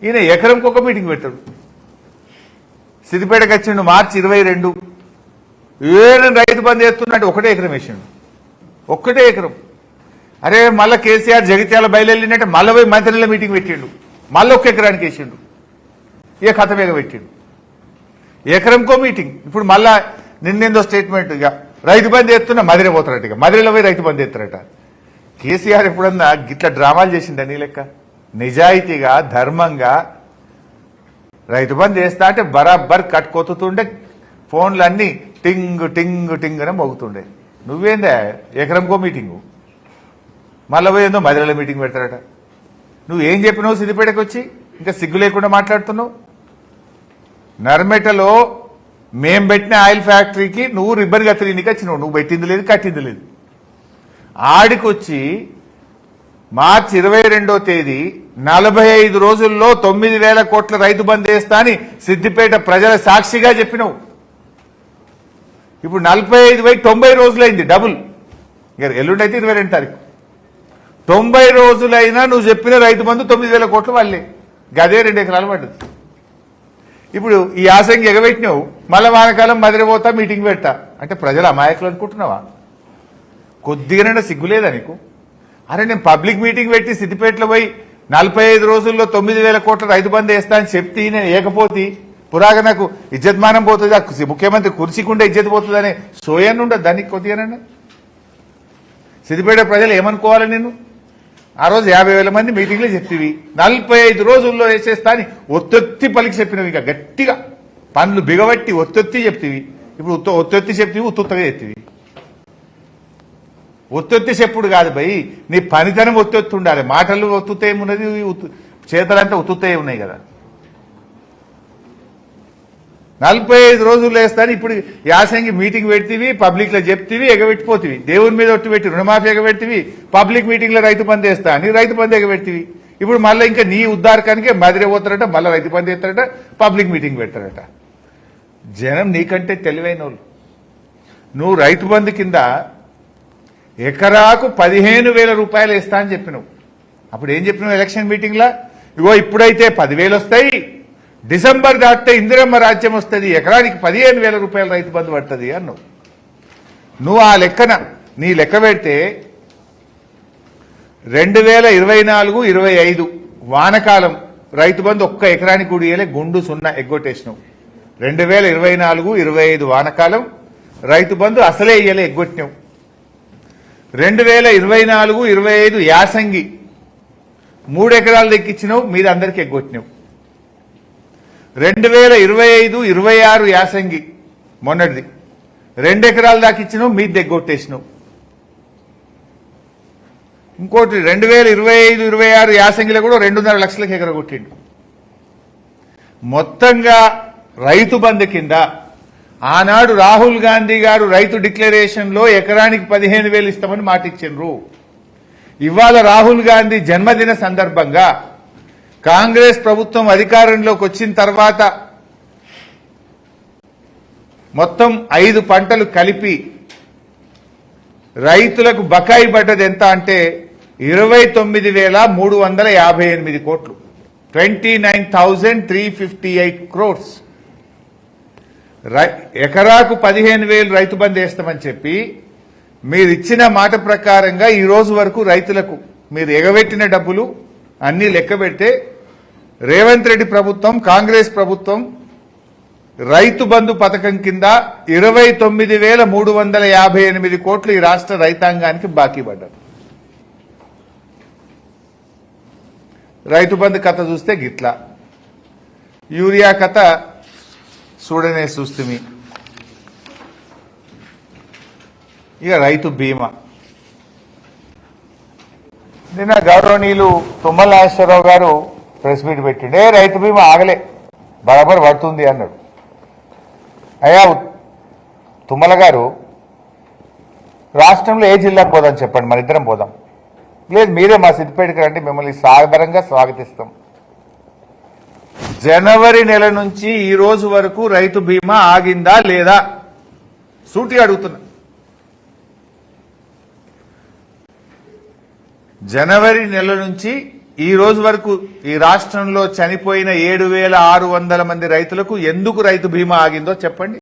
ఈయన ఎకరంకి ఒక మీటింగ్ పెట్టాడు. సిద్దిపేటకి వచ్చిండు మార్చి 22. రైతు బంద్ చేస్తున్నట్టు ఒకటే ఎకరం వేసిండు, ఒక్కటే ఎకరం. అరే మళ్ళా కేసీఆర్ జగిత్యాల బయలుదేరినట్టే మళ్ళీ పోయి మంత్రుల మీటింగ్ పెట్టిండు, మళ్ళీ ఒక్క ఎకరానికి వేసిండు, ఇక కథ మీద పెట్టిండు. ఎకరంకో మీటింగ్. ఇప్పుడు మళ్ళా నిన్నేందో స్టేట్మెంట్, ఇక రైతు బంద్ చేస్తున్నా మదిరే పోతారట, ఇక మదిరేలో పోయి రైతు బంద్ చేస్తారట. కేసీఆర్ ఎప్పుడన్నా గిట్ల డ్రామాలు చేసిండ నీ లెక్క? నిజాయితీగా ధర్మంగా రైతు బంద్ చేస్తా అంటే బరాబర్ కట్టుకొత్తుతుండే, ఫోన్లన్నీ టింగ్ టింగ్ టింగ్ అని మోగుతుండే. నువ్వేందా ఎకరంకో మీటింగు, మళ్ళీ పోయిందో మదిరేలో మీటింగ్ పెడతారట. నువ్వేం చెప్పినావు సిద్దిపేటకు వచ్చి? ఇంకా సిగ్గు లేకుండా మాట్లాడుతున్నావు. నర్మెటలో మేం పెట్టిన ఆయిల్ ఫ్యాక్టరీకి నువ్వు రిబ్బన్ కత్తిరీనికి వచ్చినావు, నువ్వు పెట్టింది లేదు కట్టింది లేదు. ఆడికొచ్చి మార్చి 22వ తేదీ 45 రోజుల్లో 9,000 కోట్ల రైతు బంద్ చేస్తా అని సిద్దిపేట ప్రజల సాక్షిగా చెప్పినావు. ఇప్పుడు 45 పోయి 90 రోజులైంది, డబుల్. ఎల్లుండి అయితే 22 తారీఖు. 90 రోజులైనా నువ్వు చెప్పిన రైతు బంధు 9,000 కోట్లు వాళ్ళే, గదే 2 ఎకరాలు పడ్డది. ఇప్పుడు ఈ యాసంగి ఎగబెట్టినావు, మళ్ళా వానకాలం మదిరిపోతా మీటింగ్ పెడతా అంటే ప్రజలు అమాయకులు అనుకుంటున్నావా? కొద్దిగానైనా సిగ్గులేదా నీకు? అరే నేను పబ్లిక్ మీటింగ్ పెట్టి సిద్దిపేటలో పోయి 45 రోజుల్లో 9,000 కోట్ల రైతు బంధు వేస్తా అని చెప్తే నేను ఏకపోతే పురాగా నాకు ఇజ్జత్మానం పోతుంది, ముఖ్యమంత్రి కుర్చీకుంటే ఇజ్జత్ పోతుందనే సోయన్ ఉండదు దానికి. కొద్దిగానైనా సిద్దిపేట ప్రజలు ఏమనుకోవాలి? నేను ఆ రోజు 50,000 మంది మీటింగ్లో చెప్తివి, 45 రోజుల్లో వేసేస్తా అని ఒత్తొత్తి పలికి చెప్పినవి, ఇక గట్టిగా పనులు బిగబట్టి ఒత్తొత్తి చెప్తివి. ఇప్పుడు ఒత్తొత్తి చెప్తివి, ఉత్తుత్తగా చెప్తివి. ఒత్తొత్తి చెప్పుడు కాదు భయ్, నీ పనితనం ఒత్తొత్తి ఉండాలి. మాటలు ఒత్తుతే ఏమున్నది, చేతలంతా ఉత్తుతే ఉన్నాయి కదా. 45 రోజుల్లో వేస్తాను. ఇప్పుడు యాసంగి మీటింగ్ పెడితివి, పబ్లిక్ లో చెప్తివి, ఎగబెట్టిపోతివి. దేవుని మీద ఒట్టు పెట్టి రుణమాఫీ ఎగబెట్టివి, పబ్లిక్ మీటింగ్ లో రైతు బంద్ వేస్తా అని రైతు బంద్ ఎగబెట్టివి. ఇప్పుడు మళ్ళీ ఇంకా నీ ఉద్దారకానికే మదిరే పోతారట, మళ్ళీ రైతు బంద్ చేస్తారట, పబ్లిక్ మీటింగ్ పెడతారట. జనం నీకంటే తెలివైన వాళ్ళు. నువ్వు రైతు బంద్ కింద ఎకరాకు 15,000 రూపాయలు వేస్తా అని చెప్పినావు. అప్పుడు ఏం చెప్పినావు ఎలక్షన్ మీటింగ్ లా? ఇగో ఇప్పుడైతే 10,000 వస్తాయి, డిసెంబర్ దాటితే ఇందిరమ్మ రాజ్యం వస్తుంది, ఎకరానికి 15,000 రూపాయలు రైతు బంధు పడుతుంది అన్నావు. నువ్వు ఆ లెక్కన నీ లెక్క పెడితే 2024-25 వానకాలం రైతు బంధు ఒక్క ఎకరానికి కూడా ఇయ్యలే, గుండు 0 ఎగ్గొట్టేసినావు. 2024-25 వానకాలం రైతు బంధు అసలే ఇయ్యలే, ఎగ్గొట్టినావు. 2024-25 యాసంగి 3 ఎకరాలు దక్కించినావు, మీద అందరికి ఎగ్గొట్టినావు. 2025-26 యాసంగి మొన్నటిది 2 ఎకరాలు దాకిచ్చినావు, మీద దగ్గొట్టేసినావు. ఇంకోటి 2025-26 యాసంగిలో కూడా 2.5 లక్షలకు ఎగరగొట్టిండు. మొత్తంగా రైతు బంధు కింద ఆనాడు రాహుల్ గాంధీ గారు రైతు డిక్లరేషన్ లో ఎకరానికి 15,000 ఇస్తామని మాట ఇచ్చిండ్రు. ఇవాళ రాహుల్ గాంధీ జన్మదిన సందర్భంగా కాంగ్రెస్ ప్రభుత్వం అధికారంలోకి వచ్చిన తర్వాత మొత్తం 5 పంటలు కలిపి రైతులకు బకాయి పడ్డది ఎంత అంటే 29,358 కోట్లు, 29,358 crores. ఎకరాకు 15,000 రైతు బంధు వేస్తామని చెప్పి మీరు ఇచ్చిన మాట ప్రకారంగా ఈ రోజు వరకు రైతులకు మీరు ఎగబెట్టిన డబ్బులు అన్ని లెక్క పెడితే రేవంత్ రెడ్డి ప్రభుత్వం, కాంగ్రెస్ ప్రభుత్వం రైతు బంధు పథకం కింద 29,358 కోట్లు ఈ రాష్ట్ర రైతాంగానికి బాకీ పడ్డారు. రైతు బంధు కథ చూస్తే గిట్లా, యూరియా కథ చూడనే చూస్తుంది. ఇక రైతు బీమా నిన్న గౌరవనీయులు తుమ్మల నాగేశ్వరరావు గారు ప్రెస్ మీట్ పెట్టిండే, రైతు బీమా ఆగలే బరాబర్ పడుతుంది అన్నాడు. అయ్యా తుమ్మల గారు, రాష్ట్రంలో ఏ జిల్లాకు పోదాం చెప్పండి, మన ఇద్దరం పోదాం. లేదు మీరే మా సిద్దిపేటకి రండి, మిమ్మల్ని సాదరంగా స్వాగతిస్తాం. జనవరి నెల నుంచి ఈ రోజు వరకు రైతు బీమా ఆగిందా లేదా సూటిగా అడుగుతున్నా. జనవరి నెల నుంచి ఈ రోజు వరకు ఈ రాష్ట్రంలో చనిపోయిన 7,600 మంది రైతులకు ఎందుకు రైతు బీమా ఆగిందో చెప్పండి.